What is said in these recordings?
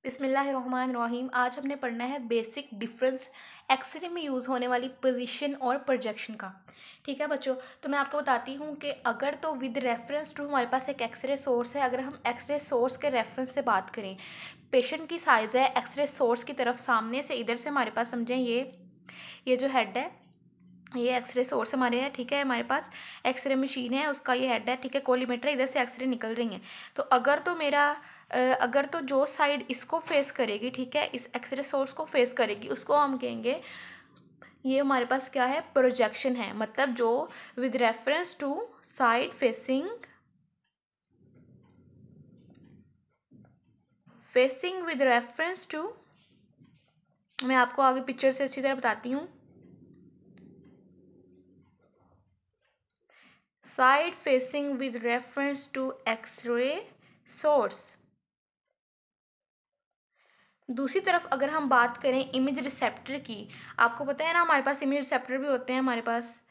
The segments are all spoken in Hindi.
बिस्मिल्लाहिर्रहमानिर्रहीम। आज हमने पढ़ना है बेसिक डिफरेंस एक्सरे में यूज़ होने वाली पोजीशन और प्रोजेक्शन का। ठीक है बच्चों, तो मैं आपको बताती हूँ कि अगर तो विद रेफरेंस टू हमारे पास एक एक्सरे सोर्स है, अगर हम एक्सरे सोर्स के रेफरेंस से बात करें, पेशेंट की साइज़ है एक्सरे सोर्स की तरफ सामने से, इधर से हमारे पास समझें ये जो हेड है, ये एक्सरे सोर्स हमारे है। ठीक है, हमारे पास एक्सरे मशीन है, उसका ये हेड है। ठीक है, कोलीमेटर इधर से एक्सरे निकल रही हैं। तो अगर तो जो साइड इसको फेस करेगी, ठीक है, इस एक्सरे सोर्स को फेस करेगी, उसको हम कहेंगे, ये हमारे पास क्या है, प्रोजेक्शन है। मतलब जो with reference to side facing with reference to, मैं आपको आगे पिक्चर से अच्छी तरह बताती हूँ। Side facing with reference to x ray source. दूसरी तरफ अगर हम बात करें इमेज रिसेप्टर की, आपको पता है ना हमारे पास इमेज रिसेप्टर भी होते हैं हमारे पास,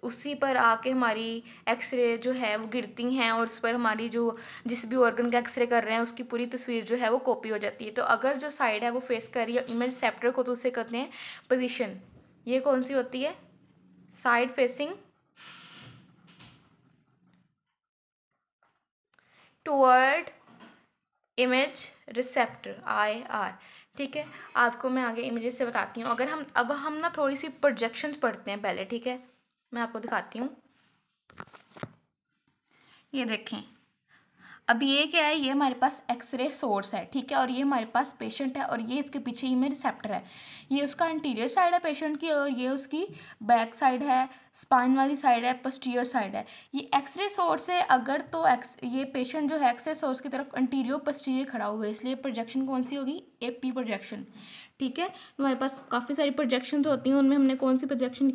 उसी पर आके हमारी एक्सरे जो है वो गिरती हैं और उस पर हमारी जो जिस भी ऑर्गन का एक्सरे कर रहे हैं उसकी पूरी तस्वीर जो है वो कॉपी हो जाती है। तो अगर जो साइड है वो फेस कर रही है इमेज रिसेप्टर को, तो उसे कहते हैं पोजीशन। ये कौन सी होती है, side facing toward image receptor, IR। ठीक है, आपको मैं आगे इमेजेस से बताती हूँ। अगर हम ना थोड़ी सी प्रोजेक्शंस पढ़ते हैं पहले। ठीक है, मैं आपको दिखाती हूँ। ये देखें, अब ये क्या है, ये हमारे पास एक्सरे सोर्स है। ठीक है, और ये हमारे पास पेशेंट है और ये इसके पीछे ही में रिसेप्टर है। ये उसका इंटीरियर साइड है पेशेंट की और ये उसकी बैक साइड है, स्पाइन वाली साइड है, पोस्टीरियर साइड है। ये एक्सरे सोर्स है। अगर तो ये पेशेंट जो है एक्सरे सोर्स की तरफ इंटीरियर पोस्टीरियर खड़ा हुआ है, इसलिए प्रोजेक्शन कौन सी होगी, AP प्रोजेक्शन। ठीक है, हमारे पास काफ़ी सारी प्रोजेक्शन होती हैं, उनमें हमने कौन सी प्रोजेक्शन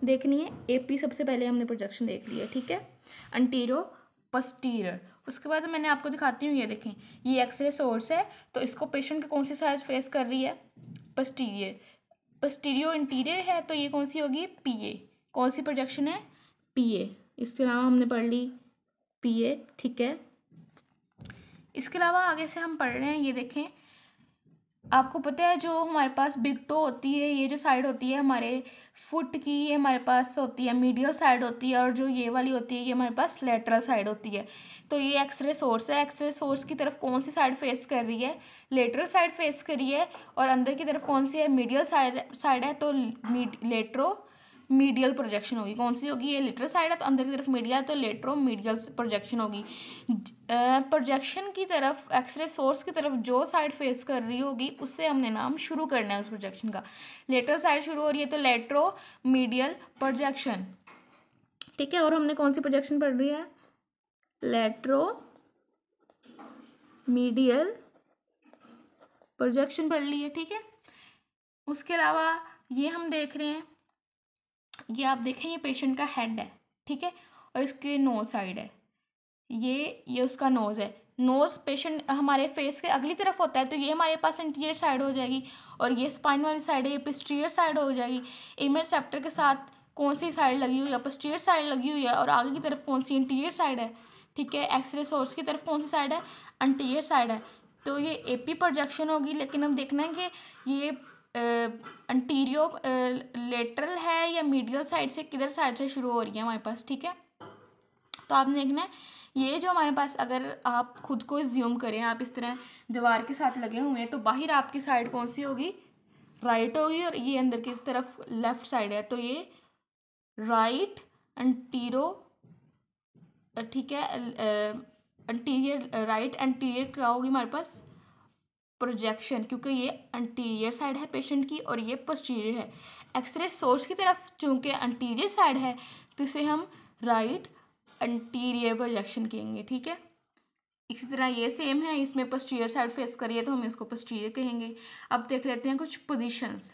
देखनी है, AP सबसे पहले हमने प्रोजेक्शन देख ली है। ठीक है, इंटीरियर पोस्टीरियर। उसके बाद मैंने आपको दिखाती हूँ, ये देखें, ये एक्सरे सोर्स है, तो इसको पेशेंट की कौन सी साइड फेस कर रही है, पोस्टीरियर। पोस्टीरियो इंटीरियर है, तो ये कौन सी होगी, PA। कौन सी प्रोजेक्शन है, PA। इसके अलावा हमने पढ़ ली PA। ठीक है, इसके अलावा आगे से हम पढ़ रहे हैं, ये देखें, आपको पता है जो हमारे पास बिग टो होती है, ये जो साइड होती है हमारे फुट की, ये हमारे पास होती है मीडियल साइड होती है, और जो ये वाली होती है ये हमारे पास लेटरल साइड होती है। तो ये एक्सरे सोर्स है, एक्सरे सोर्स की तरफ कौन सी साइड फेस कर रही है, लेटरल साइड फेस कर रही है, और अंदर की तरफ कौन सी है, मीडियल साइड है, तो लेटरो मीडियल प्रोजेक्शन होगी। कौन सी होगी, ये लेटरल साइड है तो अंदर की तरफ मीडिया है, तो लेटरो मीडियल प्रोजेक्शन होगी। प्रोजेक्शन की तरफ, एक्सरे सोर्स की तरफ जो साइड फेस कर रही होगी उससे हमने नाम शुरू करना है उस प्रोजेक्शन का। लेटरल साइड शुरू हो रही है तो लेटरो मीडियल प्रोजेक्शन। ठीक है, और हमने कौन सी प्रोजेक्शन पढ़ रही है, लेटरो मीडियल प्रोजेक्शन पढ़ ली है। ठीक है, उसके अलावा ये हम देख रहे हैं, ये आप देखें, ये पेशेंट का हेड है। ठीक है, और इसके नोज साइड है, ये उसका नोज़ है। नोज़ पेशेंट हमारे फेस के अगली तरफ होता है, तो ये हमारे पास इंटीरियर साइड हो जाएगी, और ये स्पाइन वाली साइड है, ये पोस्टीरियर साइड हो जाएगी। इमेज रिसेप्टर के साथ कौन सी साइड लगी हुई है, पोस्टीरियर साइड लगी हुई है, और आगे की तरफ कौन सी, इंटीरियर साइड है। ठीक है, एक्सरे सोर्स की तरफ कौन सी साइड है, इंटीरियर साइड है, तो ये AP प्रोजेक्शन होगी। लेकिन अब देखना है कि ये अंटीरियर लेटरल है या मीडियल साइड से, किधर साइड से शुरू हो रही है हमारे पास। ठीक है, तो आपने देखना है, ये जो हमारे पास, अगर आप खुद को ज्यूम करें, आप इस तरह दीवार के साथ लगे हुए हैं, तो बाहर आपकी साइड कौन सी होगी, राइट होगी, और ये अंदर की तरफ लेफ्ट साइड है, तो ये राइट एंटीरो। ठीक है, एंटीरियर, राइट एंटीरियर क्या होगी हमारे पास, प्रोजेक्शन, क्योंकि ये एंटीरियर साइड है पेशेंट की और ये पोस्टीरियर है। एक्सरे सोर्स की तरफ चूंकि एंटीरियर साइड है, तो इसे हम राइट एंटीरियर प्रोजेक्शन कहेंगे। ठीक है, इसी तरह ये सेम है, इसमें पोस्टीरियर साइड फेस करिए तो हम इसको पोस्टीरियर कहेंगे। अब देख लेते हैं कुछ पोजीशंस।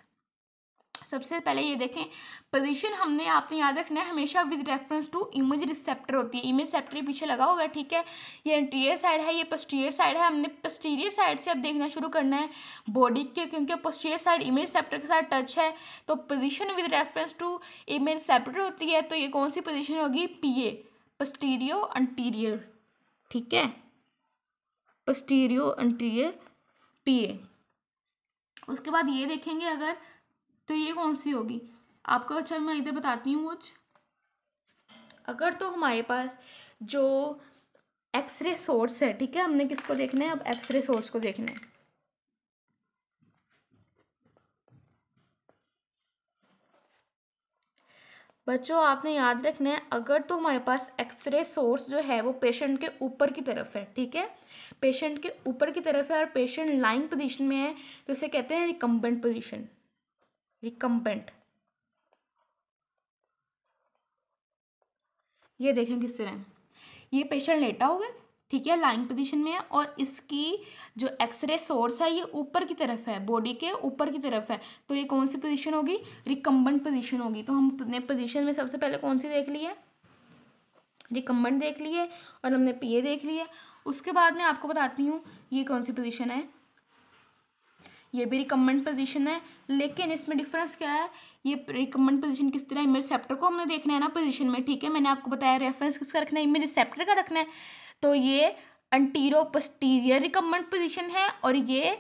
सबसे पहले ये देखें, पोजीशन हमने आपने याद रखना है हमेशा with reference to image receptor होती है। इमेज रिसेप्टर के पीछे लगा हुआ है। ठीक है, ये एंटीरियर साइड है, ये पोस्टीरियर साइड है। हमने पोस्टीरियर साइड से अब देखना शुरू करना है बॉडी के, क्योंकि पोस्टीरियर साइड इमेज रिसेप्टर के साथ टच है, तो position with reference to image receptor होती है। तो ये कौन सी पोजीशन होगी, PA, पोस्टीरियो एंटीरियर। ठीक है, पोस्टीरियो एंटीरियर PA। उसके बाद ये देखेंगे अगर, तो ये कौन सी होगी आपको। अच्छा मैं इधर बताती हूँ कुछ। अगर तो हमारे पास जो एक्सरे सोर्स है, ठीक है, हमने किसको देखना है अब, एक्सरे सोर्स को देखना है। बच्चों आपने याद रखना है, अगर तो हमारे पास एक्सरे सोर्स जो है वो पेशेंट के ऊपर की तरफ है, ठीक है, पेशेंट के ऊपर की तरफ है और पेशेंट लाइंग पोजीशन में है, तो उसे कहते हैं रिकम्बेंट पोजीशन। रिकम्बेंट, ये देखें किस तरह है, ये पेशेंट लेटा हुआ है, ठीक है, लाइंग पोजीशन में है, और इसकी जो एक्सरे सोर्स है ये ऊपर की तरफ है, बॉडी के ऊपर की तरफ है, तो ये कौन सी पोजीशन होगी, रिकम्बेंट पोजीशन होगी। तो हमने पोजीशन में सबसे पहले कौन सी देख ली है, रिकम्बेंट देख ली है, और हमने PA देख ली है। उसके बाद मैं आपको बताती हूँ ये कौन सी पोजीशन है, ये भी रिकम्बेंट पोजीशन है, लेकिन इसमें डिफरेंस क्या है, ये रिकम्बेंट पोजीशन किस तरह, इमेज रिसेप्टर को हमने देखना है ना पोजीशन में, ठीक है, मैंने आपको बताया रेफरेंस किसका रखना है, इमेज रिसेप्टर का रखना है। तो ये एंटीरो पोस्टीरियर रिकम्बेंट पोजीशन है और ये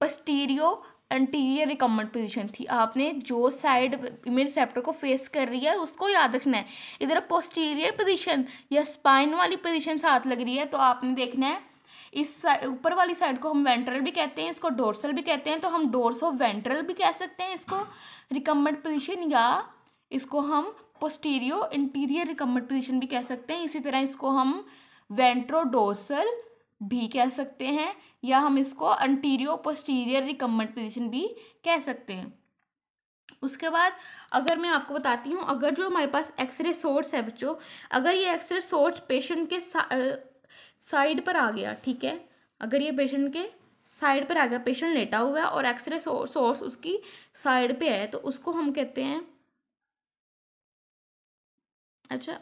पोस्टीरियो एंटीरियर रिकम्बेंट पोजीशन थी। आपने जो साइड इमेज रिसेप्टर को फेस कर रही है उसको याद रखना है। इधर पोस्टीरियर पोजीशन या स्पाइन वाली पोजीशन साथ लग रही है, तो आपने देखना है इस ऊपर वाली साइड को हम वेंट्रल भी कहते हैं, इसको डोर्सल भी कहते हैं, तो हम डोर्सो वेंट्रल भी कह सकते हैं इसको रिकम्बेंट पोजीशन, या इसको हम पोस्टीरियो इंटीरियर रिकम्बेंट पोजीशन भी कह सकते हैं। इसी तरह इसको हम वेंट्रोडोर्सल भी कह सकते हैं, या हम इसको अंटीरियो पोस्टीरियर रिकम्बेंट पोजीशन भी कह सकते हैं। उसके बाद अगर मैं आपको बताती हूँ, अगर जो हमारे पास एक्सरे सोर्स है बच्चों, अगर ये एक्सरे सोर्स पेशेंट के साइड पर आ गया, ठीक है, अगर ये पेशेंट के साइड पर आ गया, पेशेंट लेटा हुआ है और एक्सरे सोर्स उसकी साइड पे है, तो उसको हम कहते हैं, अच्छा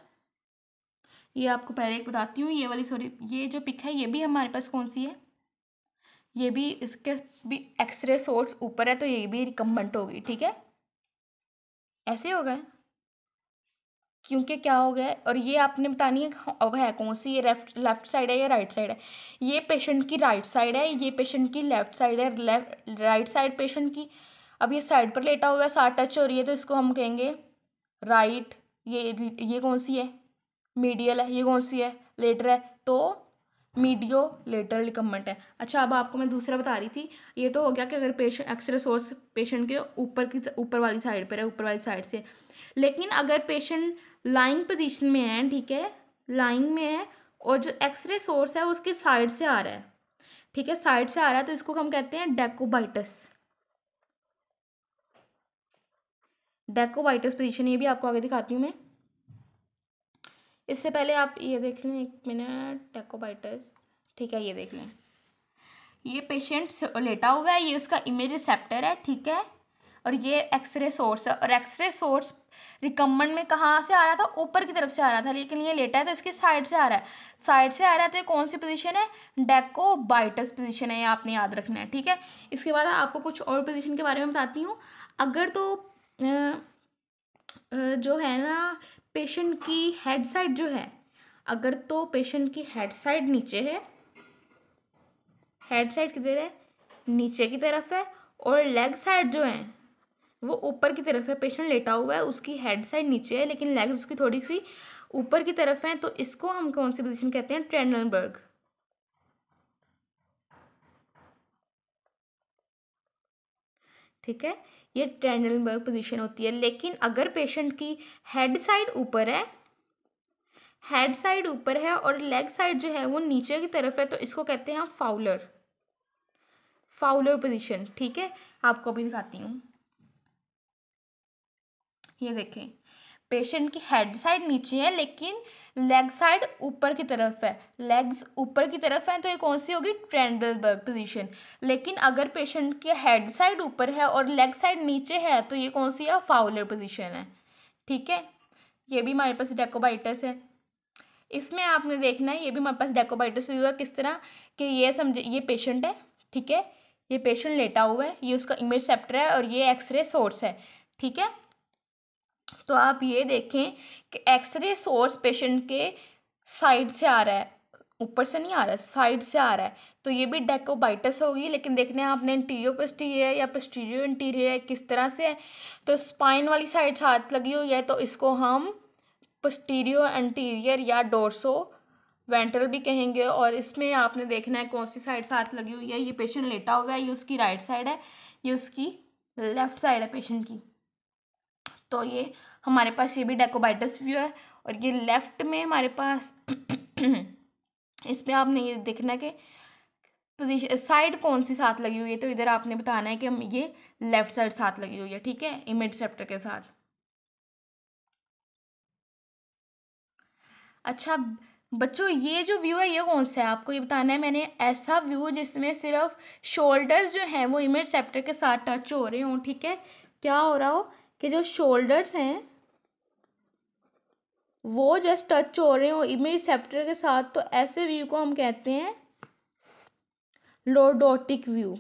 ये आपको पहले एक बताती हूँ, ये वाली सॉरी ये जो पिक है ये भी हमारे पास कौन सी है, ये भी इसके भी एक्सरे सोर्स ऊपर है, तो ये भी रिकम्बेंट होगी, ठीक है, ऐसे हो गए, क्योंकि क्या हो गया है, और ये आपने बतानी है अब है कौन सी, ये लेफ्ट साइड है या राइट साइड है। ये पेशेंट की राइट साइड है, ये पेशेंट की लेफ्ट साइड है, राइट साइड पेशेंट की। अब ये साइड पर लेटा हुआ है, साथ टच हो रही है, तो इसको हम कहेंगे राइट। ये कौन सी है, मीडियल है, ये कौन सी है, लेटर है, तो मीडियो लेटरल रिकम्बेंट है। अच्छा अब आपको मैं दूसरा बता रही थी, ये तो हो गया कि अगर पेशेंट एक्सरे सोर्स पेशेंट के ऊपर वाली साइड पर है, ऊपर वाली साइड से, लेकिन अगर पेशेंट लाइंग पोजीशन में है, ठीक है, लाइंग में है, और जो एक्सरे सोर्स है उसकी साइड से आ रहा है, ठीक है, साइड से आ रहा है, तो इसको हम कहते हैं डेकोबाइटस। डेकोबाइटस पोजीशन, ये भी आपको आगे दिखाती हूँ मैं। इससे पहले आप ये देख लें, 1 मिनट, डेकोबाइटस, ठीक है, ये देख लें, ये पेशेंट लेटा हुआ है, ये उसका इमेज रिसेप्टर है, ठीक है, और ये एक्सरे सोर्स है, और एक्सरे सोर्स रिकम्बेंट में कहाँ से आ रहा था, ऊपर की तरफ से आ रहा था, लेकिन ये लेटा है तो इसके साइड से आ रहा है, साइड से आ रहा है, तो ये कौन सी पोजीशन है, डेकोबाइटस पोजीशन है, ये आपने याद रखना है, ठीक है। इसके बाद आपको कुछ और पोजीशन के बारे में बताती हूँ। अगर तो जो है ना पेशेंट की हेड साइड जो है, अगर तो पेशेंट की हेड साइड नीचे है, हेड साइड किधर है, नीचे की तरफ है, और लेग साइड जो है वो ऊपर की तरफ है, पेशेंट लेटा हुआ है, उसकी हेड साइड नीचे है लेकिन लेग्स उसकी थोड़ी सी ऊपर की तरफ है, तो इसको हम कौन सी पोजीशन कहते हैं, ट्रेंडलबर्ग, ठीक है, ये ट्रेंडलबर्ग पोजीशन होती है। लेकिन अगर पेशेंट की हेड साइड ऊपर है, हेड साइड ऊपर है और लेग साइड जो है वो नीचे की तरफ है, तो इसको कहते हैं फाउलर, फाउलर पोजीशन, ठीक है। आपको अभी दिखाती हूँ, ये देखें, पेशेंट की हेड साइड नीचे है लेकिन लेग साइड ऊपर की तरफ है, लेग्स ऊपर की तरफ है, तो ये कौन सी होगी, ट्रेंडलबर्ग पोजीशन। लेकिन अगर पेशेंट की हेड साइड ऊपर है और लेग साइड नीचे है, तो ये कौन सी है, फाउलर पोजीशन है, ठीक है। ये भी हमारे पास डेकोबाइटस है। इसमें आपने देखना है, ये भी हमारे पास डेकोबाइटस हुआ किस तरह कि ये समझे, ये पेशेंट है, ठीक है, ये पेशेंट लेटा हुआ है, ये उसका इमेज रिसेप्टर है और ये एक्सरे सोर्स है, ठीक है। तो आप ये देखें कि एक्सरे सोर्स पेशेंट के साइड से आ रहा है, ऊपर से नहीं आ रहा है, साइड से आ रहा है, तो ये भी डेकोबाइटस होगी, लेकिन देखने आपने इंटीरियर पोस्टीरियर है या पोस्टीरियर इंटीरियर है, किस तरह से है। तो स्पाइन वाली साइड साथ लगी हुई है तो इसको हम पोस्टीरियर एंटीरियर या डोर्सो वेंट्रल भी कहेंगे। और इसमें आपने देखना है कौन सी साइड साथ लगी हुई है। ये पेशेंट लेटा हुआ है, ये उसकी राइट साइड है, ये उसकी लेफ्ट साइड है पेशेंट की। तो ये हमारे पास ये भी डेकोबाइटस व्यू है। और ये लेफ्ट में हमारे पास इसमें आपने ये देखना है कि पोजीशन साइड कौन सी साथ लगी हुई है। तो इधर आपने बताना है कि हम ये लेफ्ट साइड साथ लगी हुई है, ठीक है, इमेज रिसेप्टर के साथ। अच्छा बच्चों, ये जो व्यू है ये कौन सा है, आपको ये बताना है। मैंने ऐसा व्यू जिसमें सिर्फ शोल्डर्स जो हैं वो इमेज रिसेप्टर के साथ टच हो रहे हों, ठीक है। क्या हो रहा हो कि जो शोल्डर्स हैं वो जस्ट टच हो रहे हो इमेज रिसेप्टर के साथ, तो ऐसे व्यू को हम कहते हैं लॉर्डोटिक व्यू,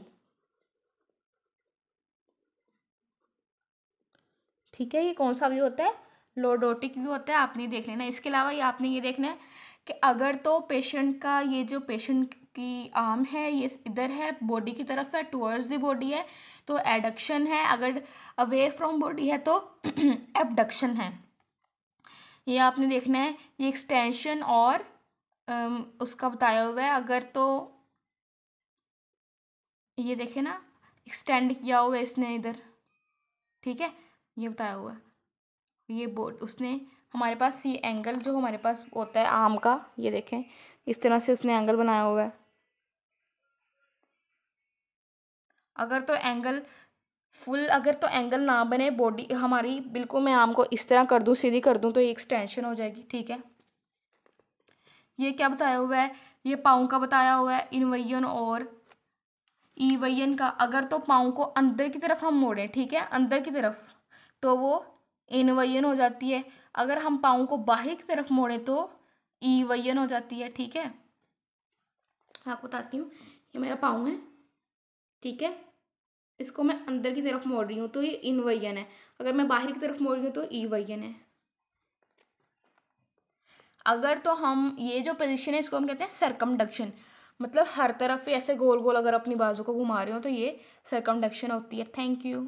ठीक है। ये कौन सा व्यू होता है, लॉर्डोटिक व्यू होता है, आपने देख लेना। इसके अलावा ये आपने ये देखना है कि अगर तो पेशेंट का ये जो पेशेंट की आर्म है ये इधर है, बॉडी की तरफ है, टुवर्ड्स द बॉडी है तो एडक्शन है, अगर अवे फ्रॉम बॉडी है तो एबडक्शन है। ये आपने देखना है, ये एक्सटेंशन और उसका बताया हुआ है। अगर तो ये देखे ना, एक्सटेंड किया हुआ है इसने इधर, ठीक है, ये बताया हुआ है। ये बोर्ड उसने हमारे पास ये एंगल जो हमारे पास होता है आर्म का, ये देखें इस तरह से उसने एंगल बनाया हुआ है। अगर तो एंगल अगर तो एंगल ना बने बॉडी हमारी, बिल्कुल मैं आर्म को इस तरह कर दूँ, सीधी कर दूँ तो ये एक्सटेंशन हो जाएगी, ठीक है। ये क्या बताया हुआ है, ये पाँव का बताया हुआ है, इनवैयन और ईवैयन का। अगर तो पाँव को अंदर की तरफ हम मोड़ें, ठीक है, अंदर की तरफ, तो वो इनवैयन हो जाती है। अगर हम पाँव को बाहर की तरफ मोड़ें तो ईवैयन हो जाती है, ठीक है। आपको बताती हूँ, ये मेरा पाँव है, ठीक है, इसको मैं अंदर की तरफ मोड़ रही हूँ तो ये इनवैयन है, अगर मैं बाहर की तरफ मोड़ रही हूँ तो ईवैयन है। अगर तो हम ये जो पोजीशन है इसको हम कहते हैं सरकमडक्शन, मतलब हर तरफ ऐसे गोल गोल अगर अपनी बाजू को घुमा रहे हो तो ये सरकमडक्शन होती है। Thank you.